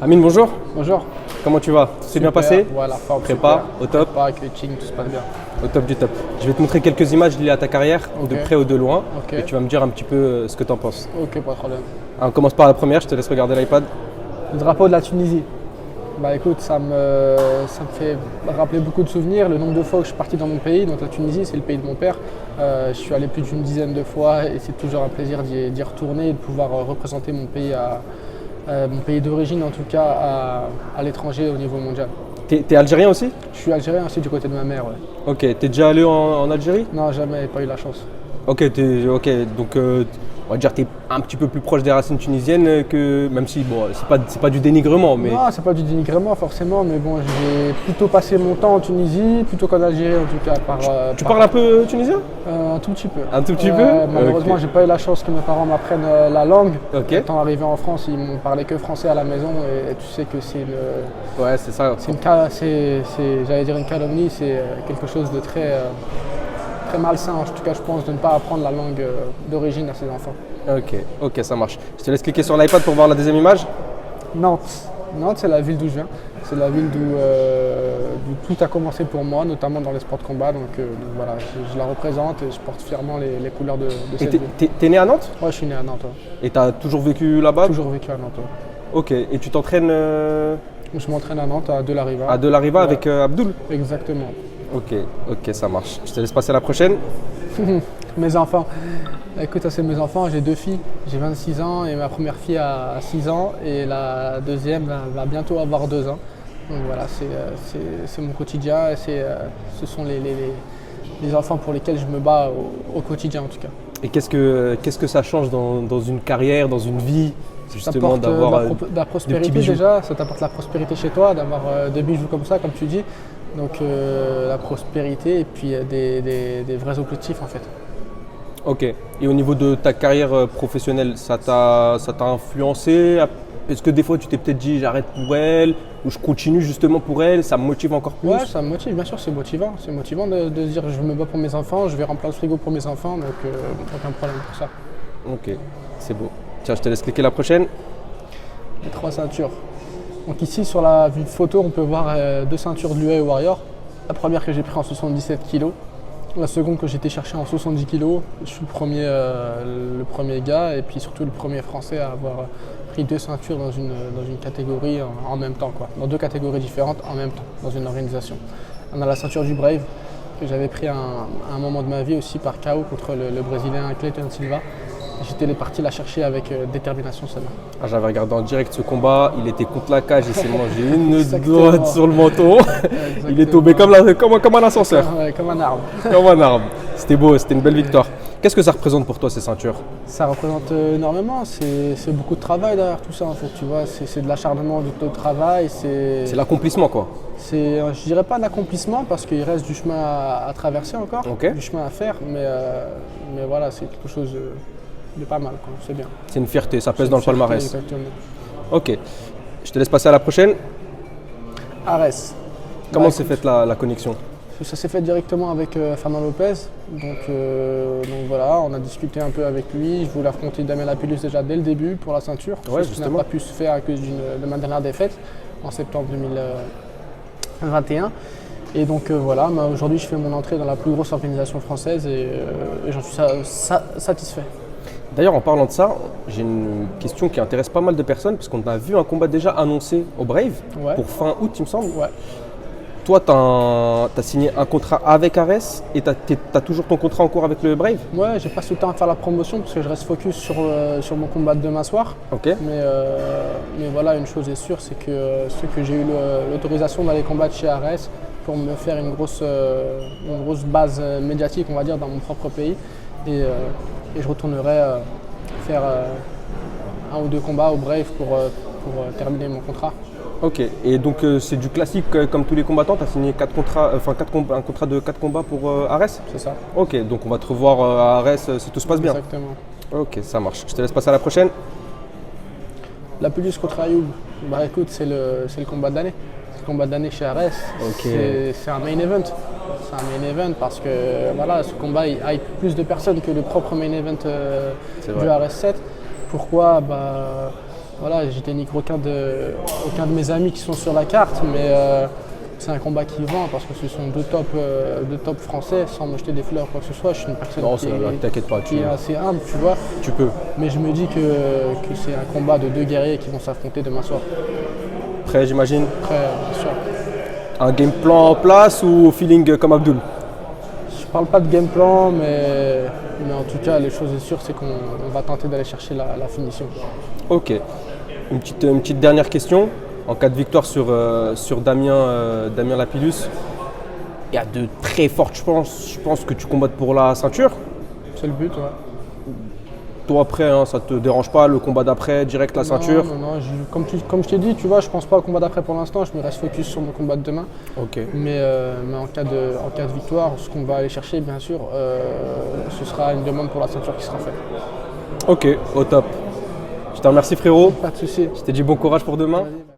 Amine, bonjour. Bonjour. Comment tu vas? C'est bien passé? Voilà, forme, Prépa, super. au top? Prépa, coaching, tout se passe bien. Au top du top. Je vais te montrer quelques images liées à ta carrière, de Ok. près ou de loin, Ok. et tu vas me dire un petit peu ce que tu en penses. Ok, pas de problème. On commence par la première, je te laisse regarder l'iPad. Le drapeau de la Tunisie. Bah écoute, ça me fait rappeler beaucoup de souvenirs. Le nombre de fois que je suis parti dans mon pays, donc la Tunisie, c'est le pays de mon père. Je suis allé plus d'une dizaine de fois et c'est toujours un plaisir d'y retourner et de pouvoir représenter mon pays, mon pays d'origine en tout cas, à l'étranger au niveau mondial. T'es algérien aussi? Je suis algérien aussi du côté de ma mère, ouais. Ok, t'es déjà allé en Algérie? Non, jamais, pas eu la chance. Ok, donc on va dire que t'es un petit peu plus proche des racines tunisiennes que, même si bon, c'est pas du dénigrement, mais Non, c'est pas du dénigrement forcément, mais bon, j'ai plutôt passé mon temps en Tunisie plutôt qu'en Algérie en tout cas. tu parles un peu tunisien? Un tout petit peu. Un tout petit peu? Malheureusement, Ok. j'ai pas eu la chance que mes parents m'apprennent la langue. Ok. Étant arrivé en France, ils m'ont parlé que français à la maison et tu sais que Ouais, c'est ça. j'allais dire une calomnie, c'est quelque chose de très malsain. En tout cas, je pense de ne pas apprendre la langue d'origine à ses enfants. Ok, ça marche. Je te laisse cliquer sur l'iPad pour voir la deuxième image. Nantes. Nantes, c'est la ville d'où je viens. C'est la ville d'où tout a commencé pour moi, notamment dans les sports de combat. Donc voilà, je la représente et je porte fièrement les couleurs de Et cette ville. t'es né à Nantes? Ouais, je suis né à Nantes. Ouais. Et t'as toujours vécu là-bas? Toujours vécu à Nantes. Ouais. Ok, et tu t'entraînes Je m'entraîne à Nantes, à Delariva. à Delariva Ouais. avec Abdoul? Exactement. Ok, ça marche. Je te laisse passer à la prochaine. Mes enfants. Écoute, c'est mes enfants, j'ai deux filles. J'ai 26 ans et ma première fille a 6 ans et la deuxième va bientôt avoir 2 ans. Donc voilà, c'est mon quotidien et ce sont les enfants pour lesquels je me bats au quotidien en tout cas. Et qu'est-ce que ça change dans une carrière, dans une vie, Ça justement t'apporte d'avoir de la des prospérité petits bijoux? déjà, ça t'apporte la prospérité chez toi, d'avoir des bijoux comme ça, comme tu dis. Donc la prospérité et puis des vrais objectifs en fait. Ok. Et au niveau de ta carrière professionnelle, ça t'a influencé? Est-ce que des fois tu t'es peut-être dit j'arrête pour elle ou je continue justement pour elle, ça me motive encore plus? Ouais, ça me motive, bien sûr, c'est motivant. C'est motivant de se dire je me bats pour mes enfants, je vais remplir le frigo pour mes enfants, donc aucun problème pour ça. Ok, c'est beau. Tiens, je te laisse cliquer la prochaine. Les 3 ceintures. Donc ici sur la vue de photo, on peut voir 2 ceintures de l'UA Warrior. La première que j'ai prise en 77 kg. La seconde que j'ai été chercher en 70 kg. Je suis le premier gars et puis surtout le premier français à avoir pris 2 ceintures dans une catégorie en même temps, quoi. Dans 2 catégories différentes en même temps, dans une organisation. On a la ceinture du Brave que j'avais pris à un moment de ma vie aussi par KO contre le Brésilien Clayton Silva. J'étais parti la chercher avec détermination celle-là. Ah, j'avais regardé en direct ce combat, il était contre la cage, il s'est mangé une Exactement. droite sur le menton. Il est tombé comme un ascenseur, Ouais, comme un arbre. comme un arbre. C'était beau, c'était une belle victoire. Qu'est-ce que ça représente pour toi ces ceintures? Ça représente énormément, c'est beaucoup de travail derrière tout ça en fait, tu vois, c'est de l'acharnement, de travail, C'est l'accomplissement quoi. je dirais pas l'accomplissement parce qu'il reste du chemin à traverser encore, Ok. du chemin à faire, mais voilà, c'est quelque chose de pas mal, quoi, c'est bien. C'est une fierté, ça pèse C'est dans une le fierté, palmarès. Exactement. Ok, je te laisse passer à la prochaine. Ares. Comment Bah, s'est écoute, faite la connexion? Ça s'est fait directement avec Fernand Lopez, donc voilà, on a discuté un peu avec lui. Je voulais affronter Damien Lapillus déjà dès le début pour la ceinture, Ouais, chose qui n'a justement. pas pu se faire à cause de ma dernière défaite en septembre 2021. Et donc voilà, aujourd'hui je fais mon entrée dans la plus grosse organisation française et j'en suis satisfait. D'ailleurs, en parlant de ça, j'ai une question qui intéresse pas mal de personnes, parce qu'on a vu un combat déjà annoncé au Brave, Ouais. pour fin août, il me semble. Ouais. Toi, tu as signé un contrat avec Ares et tu as toujours ton contrat en cours avec le Brave? Ouais, j'ai pas ce temps à faire la promotion parce que je reste focus sur mon combat de demain soir. Ok. Mais voilà, une chose est sûre, c'est que j'ai eu l'autorisation d'aller combattre chez Ares pour me faire une grosse base médiatique, on va dire, dans mon propre pays. Et je retournerai faire 1 ou 2 combats au Brave pour terminer mon contrat. Ok, et donc c'est du classique comme tous les combattants, tu as signé un contrat de 4 combats pour Ares? C'est ça. Ok, donc on va te revoir à Ares si tout se passe bien. Exactement. Ok, ça marche. Je te laisse passer à la prochaine. Lapillus contre Ayoub, bah écoute, c'est le combat de l'année. C'est le combat de l'année chez Ares. Ok. C'est un main event. C'est un main event parce que voilà, ce combat il hype plus de personnes que le propre main event C'est du vrai. Ares 7. Pourquoi? Bah, Voilà, je dénigre aucun de mes amis qui sont sur la carte, mais c'est un combat qui vend parce que ce sont deux top français, sans me jeter des fleurs ou quoi que ce soit. Je suis une personne Non, t'inquiète pas, qui est assez humble, tu vois. tu peux. Mais je me dis que c'est un combat de deux guerriers qui vont s'affronter demain soir. Prêt, j'imagine. Après, bien sûr. Un game plan en place ou au feeling comme Abdul? Je parle pas de game plan, mais en tout cas, les choses sûres, c'est qu'on va tenter d'aller chercher la finition. Ok. Une petite dernière question. En cas de victoire sur Damien Lapillus, il y a de très fortes chances, je pense, que tu combattes pour la ceinture. C'est le but, ouais. Toi après, hein, ça te dérange pas, le combat d'après, direct la ceinture? Non, comme je t'ai dit, tu vois, je pense pas au combat d'après pour l'instant, je me reste focus sur mon combat de demain. Ok. Mais en cas de victoire, ce qu'on va aller chercher, bien sûr, ce sera une demande pour la ceinture qui sera faite. Ok, au top. Je te remercie frérot. Pas de souci. Je t'ai dit bon courage pour demain. Vas-y.